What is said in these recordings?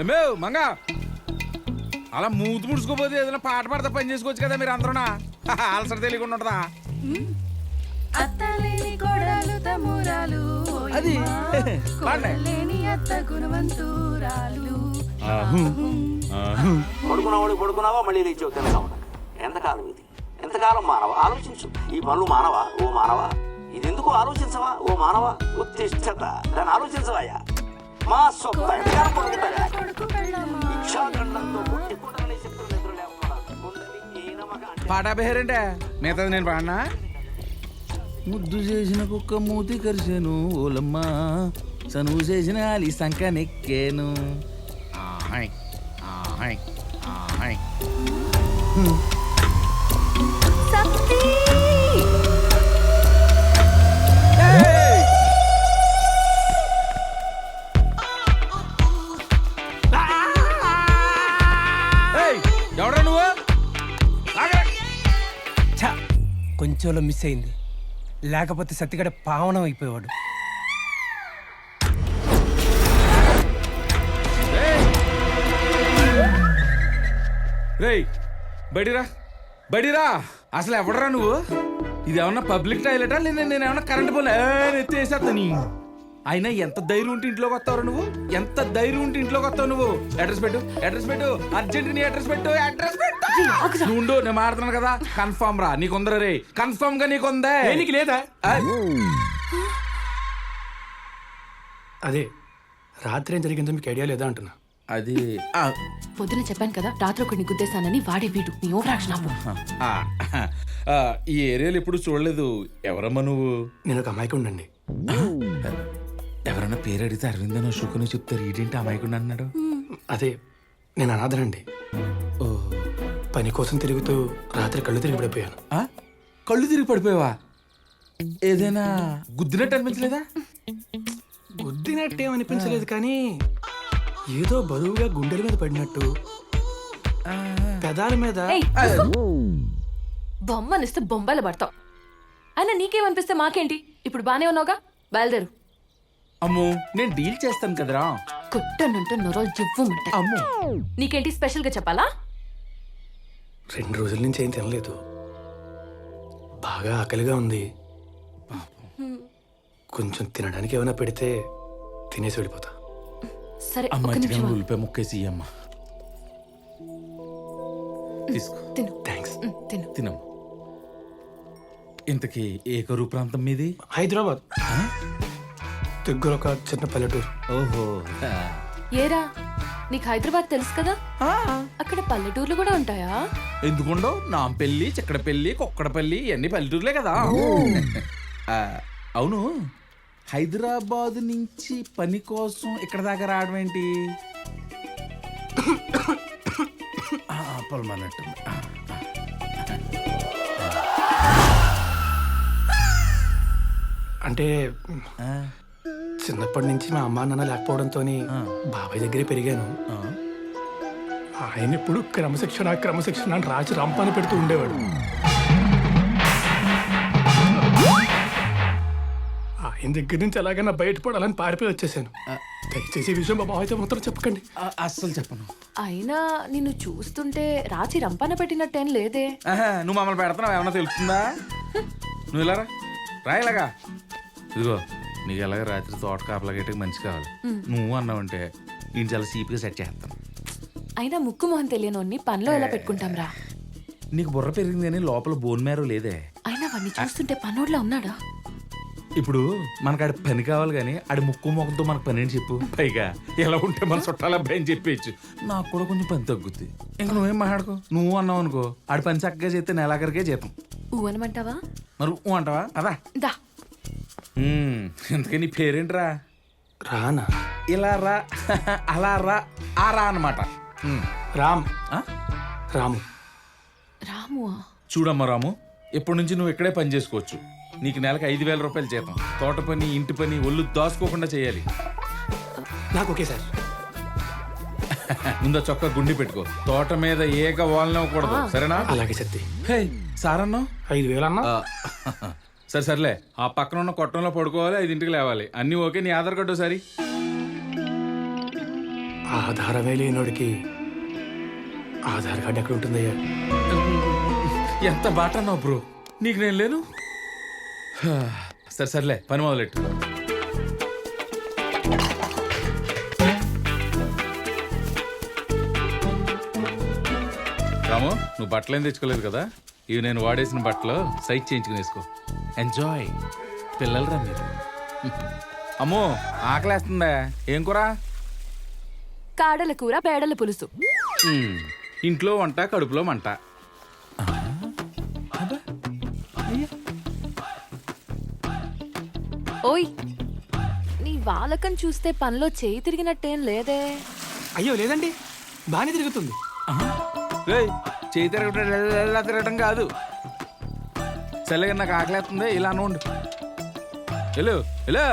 ఏమేవ్ మంగా అలా మూతి ముడుచుకోపోతే ఏదైనా పాట పాడతా పని చేసుకోవచ్చు కదా మీరు అందరూనా అలసట తెలియకుండా ఉంటుందా అత్తలేని కోడలు తమ్మురాలు అది లేని అత్త గుణవంతురాలు. పడుకున్నావా మళ్ళీ లేచావు తినగా ఎంతకాలం ఇది ఎంతకాలం మానవ ఆలోచించు ఈ పనులు మానవా ఓ మానవా ఇది ఎందుకు ఆలోచించవా ఓ మానవా ఉత్తిష్టత దాన్ని ఆలోచించవాయా మా సొంత ఎంతకాలం పడుకుంటాయా కొడుకు పెళ్ళామా ఇక్షాఖండంతో పుట్టి పుట్టని శక్తులు నిద్రలేకుండా కుండలి ఏ నమక అంటే పాట పేరేంటే మిగతాది నేను పాడినా ముద్దు చేసిన కుక్క మూతి కరిచాను ఓలమ్మా చనువు చేసిన అలి సంక నెక్కాను ఆహాయ్ ఆహాయ్ ఆహాయ్ శక్తి ఎవడా నువ్వు కొంచెంలో మిస్ అయింది, లేకపోతే సత్తిగడ పావనం అయిపోయేవాడు. రేయ్ బడిరా బడిరా అసలు ఎవడరా నువ్వు? ఇది ఏమన్నా పబ్లిక్ టాయిలెటా లేదా నేను ఏమన్నా కరెంట్ పోలే ఎత్తేసేస్తా నీ. అయినా ఎంత ధైర్యం ఉంటే ఇంట్లోకి వస్తావు నువ్వు? ఎంత ధైర్యం ఉంటే ఇంట్లోకి వస్తావు నువ్వు? అడ్రస్ పెట్టు అర్జెంట్ నీ అడ్రస్ పెట్టు నువ్వు నేను మాడుతున్నాను కదా. కన్ఫర్మ్ రా నీకుందరా రే, కన్ఫర్మ్ గా నీకుందే. నీకు లేదా? అదే రాత్రి ఏం జరిగిందో మీకు ఐడియా లేదా అంటున్నా. అది పొద్దున చెప్పాను కదా రాత్రి ఒకడిని గుద్దేశానని. వాడే వీడు నీ ఓవరాక్షన్ ఆపు. ఈ ఏరియాలో ఎప్పుడు చూడలేదు. ఎవరమ్మా నువ్వు? నేను ఒక అమాయకుడు అండి. ఎవరన్నా పేరు అడిగితే అరవిందనో శుకునో చెప్తారు. ఏంటి అమాయకుండా అన్నాడు? అదే నేను అనాథనండి. ఓ పని కోసం తిరుగుతూ రాత్రి కళ్ళు తిరిగి పడిపోయాను. కళ్ళు తిరిగి పడిపోయావా? ఏదైనా గుద్దినట్టు అనిపించలేదా? గుద్దినట్టేం అనిపించలేదు, కానీ ఏదో బరువుగా గుండెల మీద పడినట్టు, పెదాల మీద. బొమ్మనిస్తే బొంబాయిలో పడతావు. అయినా నీకేమనిపిస్తే మాకేంటి? ఇప్పుడు బానే ఉన్నావుగా, బయలుదేరు. అమ్మో నేను డీల్ చేస్తాను కదరా. కుట్టనుంటే నొరలు జివ్వుమంటాయి. అమ్మో నీకేంటి స్పెషల్ గా చెప్పాలా? 2 రోజుల నుంచి ఏం తినలేదు, బాగా ఆకలిగా ఉంది. కొంచెం తినడానికి ఏమైనా పెడితే తినేసి వెళ్ళిపోతా. సరే ఒక్క అమ్మాయి నిమిషం ఆగు. ఉల్లిపాయ ముక్కేసి అమ్మా తీసుకో. తిను. థ్యాంక్స్. తిను. తినమ్మా. ఇంతకీ ఏ కరువు ప్రాంతం మీది? హైదరాబాద్ దగ్గర ఒక చిన్న పల్లెటూరు. ఓహో ఏరా నీకు హైదరాబాద్ తెలుసు కదా, అక్కడ పల్లెటూర్లు కూడా ఉంటాయా? ఎందుకుండో నాంపల్లి, చిక్కడపల్లి, కొక్కడపల్లి ఇవన్నీ పల్లెటూరులే కదా. అవును హైదరాబాద్ నుంచి పని కోసం ఇక్కడ దాకా రావడం ఏంటి? పొలమన్నట్టు. అంటే చిన్నప్పటి నుంచి మా అమ్మా నాన్న లేకపోవడంతో బాబాయ్ దగ్గరే పెరిగాను. ఆయన ఎప్పుడు క్రమశిక్షణ అని రాసి రంపాన్ని పెడుతూ ఉండేవాడు. ఆయన దగ్గర నుంచి ఎలాగైనా బయటపడాలని పారిపోయి వచ్చేసాను. దయచేసి ఈ విషయం మా బాబాయ్తో మాత్రం చెప్పకండి. అస్సలు చెప్పను. అయినా నిన్ను చూస్తుంటే రాచి రంపాన పెట్టినట్టేం లేదే. నువ్వు మమ్మల్ని పెడుతున్నావు ఏమన్నా తెలుస్తుందా? నువ్వు ఇలా రా ఇలాగా. ఇదిగో నీకు ఎలాగ రాత్రి తోట కాపలా గట్టికి మంచి కావాలి. నువ్వు అన్నావంటే నేను చాలా సీపుగా సెట్ చేస్తాను. అయినా ముక్కు మొహం తెలియనోన్ని పనిలో ఎలా పెట్టుకుంటాం రా? నీకు బుర్ర పెరిగింది కానీ లోపల బోన్ మేరో లేదే. అయినా వాడిని చూస్తుంటే పనోడ్లా ఉన్నాడా? ఇప్పుడు మనకు ఆడి పని కావాలి కానీ ఆడి ముక్కు మొఖంతో మనకు పని అని చెప్పు. పైగా ఎలా ఉంటే మన చుట్టాల అబ్బాయి అని చెప్పేయచ్చు. నాకు కూడా కొంచెం పని తగ్గుద్ది. ఇంకా నువ్వేం మాట్లాడుకో. నువ్వు అన్నావు అనుకో ఆడి పని చక్కగా చేస్తే నెలాఖరికే జీతం. అనమంటావా? మరి అంటావా కదా. దా ఇంతకీ నీ పేరేంట్రా? రానా? ఇలా రా అలా రా ఆ రా అన్నమాట. రామ్. రాము. రాము. చూడమ్మా రాము, ఎప్పటి నుంచి నువ్వు ఇక్కడే పని చేసుకోవచ్చు. నీకు నెలకు 5,000 రూపాయలు జీతం. తోట పని, ఇంటి పని ఒళ్ళు దాచుకోకుండా చేయాలి. నాకు ఓకే సార్. ముందు చొక్కా గుండి పెట్టుకో. తోట మీద ఏక వాలనివ్వకూడదు, సరేనా? అలాగే సత్తి. హే సారన్నా 5,000 అన్నా. సర్లే ఆ పక్కన ఉన్న కొట్టంలో పడుకోవాలి, 5ంటికి లేవాలి. అన్నీ ఓకే. నీ ఆధార్ కార్డు సరి. ఆధారమే లేనోడికి ఆధార్ కార్డు ఎక్కడ ఉంటుందయ్యా? ఎంత బాట అన్నావు బ్రో, నీకు నేను లేను. సరే సర్లే, పని మొదలెట్టు. రాము, నువ్వు బట్టలు ఏం తెచ్చుకోలేదు కదా, ఇవి నేను వాడేసిన బట్టలు సైజ్ చేయించుకుని వేసుకో. ఎంజాయ్. పిల్లలరా మీరు. అమ్మో ఆకలేస్తుందా, ఏం కూర? కాడల కూర, పేడల పులుసు. ఇంట్లో వంట, కడుపులో మంట. ఓయ్, నీ వాలకం చూస్తే పనిలో చేయి తిరిగినట్టేం లేదే. అయ్యో లేదండి, బాగానే తిరుగుతుంది. రేయ్, చేయి తిరగటం కాదు. సరేగా, నాకు ఆకలేస్తుంది, ఇలా ఉండు. Hello hello.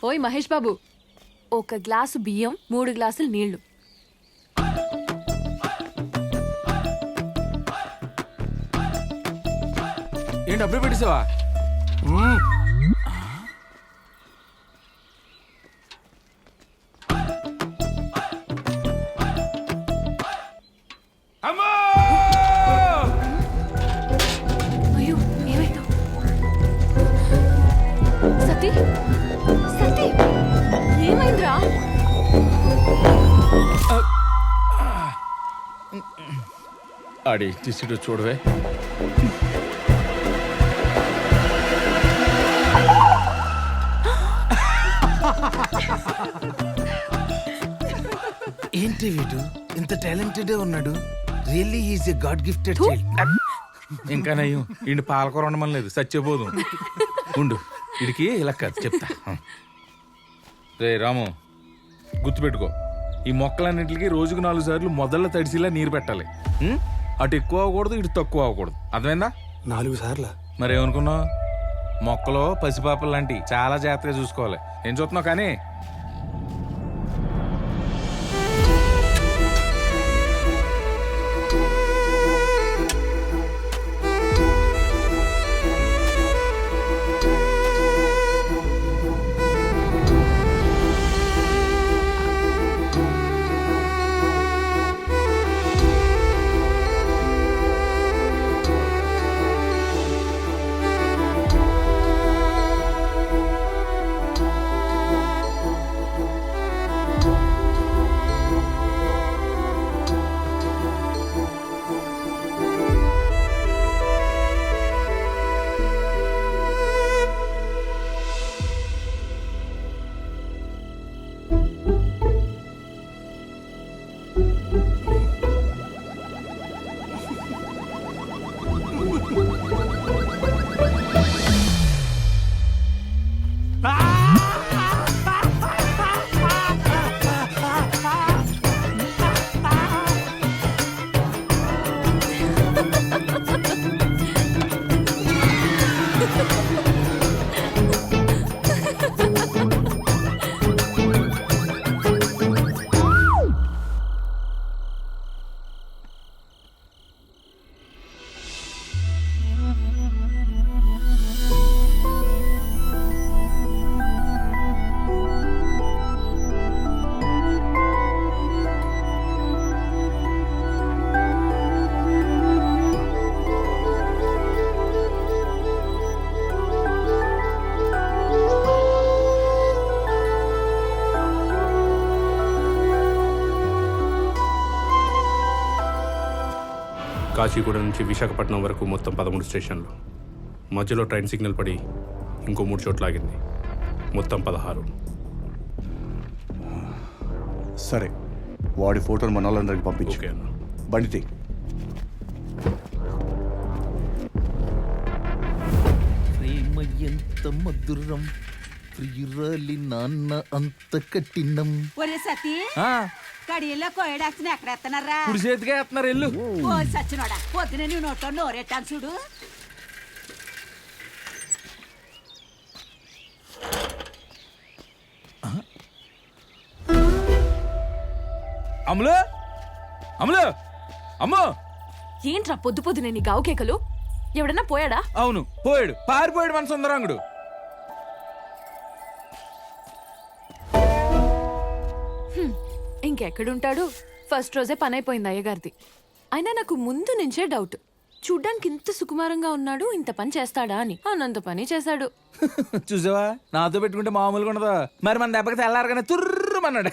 ఓయ్ మహేష్ బాబు, 1 గ్లాసు బియ్యం, 3 గ్లాసులు నీళ్లు. ఏంటి అప్పుడే పెట్టేసావా? అమ్మో! అయ్యో, ఏమైందో? సతీ, సతీ, ఏమైందిరా? ఆడి తీసుడు చూడవే. ఏంటి వీడు ఇంత టాలెంటెడ్ ఉన్నాడు? Really is a God gifted child. ఇంకా నయ్యం, ఇండి పాలకూర ఉండమని లేదు, సచ్చిపోదు. ఉండు, ఇడికి ఇలా కాదు చెప్తా. రే రాము, గుర్తుపెట్టుకో, ఈ మొక్కలన్నింటికి రోజుకు 4 సార్లు మొదళ్ళ తడిసిలా నీరు పెట్టాలి. అటు ఎక్కువ అవ్వకూడదు, ఇటు తక్కువ అవ్వకూడదు. అర్థమైందా? 4 సార్లు. మరేమనుకున్నావు? మొక్కలో పసిపాపలు లాంటి చాలా జాగ్రత్తగా చూసుకోవాలి. ఏం చూస్తున్నావు కానీ? కాచిగూడ నుంచి విశాఖపట్నం వరకు మొత్తం 13 స్టేషన్లు. మధ్యలో ట్రైన్ సిగ్నల్ పడి ఇంకో 3 చోట్ల ఆగింది. మొత్తం 16. సరే, వాడి ఫోటోలు మన వాళ్ళందరికి పంపించు. ఓకే అన్న. బండితి. ప్రేమ ఎంత మధురం, ప్రియురాలి నాన్న అంత కఠినం. ఒరే సతీ, కడియల్లో కోయడాక్సిన ఎక్కడ ఎత్తనారా? కుడి చేతిగా ఎత్తున్నారు, ఎల్లు. ఓ సచ్చినోడా, పొద్దున నీ నోట్లో నోరెట్టాను చూడు. అమ్ములు, అమ్ములు, అమ్మో! ఏంట్రా పొద్దు పొద్దునే నీ గావు కేకలు? ఎవడన్నా పోయాడా? అవును, పోయాడు, పారిపోయాడు మన సుందరంగుడు. ఇంకెక్కడుంటాడు, ఫస్ట్ రోజే పని అయిపోయింది అయ్యగారిది. అయినా నాకు ముందు నుంచే డౌట్, చూడ్డానికి ఇంత సుకుమారంగా ఉన్నాడు, ఇంత పని చేస్తాడా అని. అనంత పని చేశాడు. చూసావా, నాతో పెట్టుకుంటే మామూలుగా ఉండదు. మరి మన దెబ్బకి తెల్లారగానే తుర్రమన్నాడు.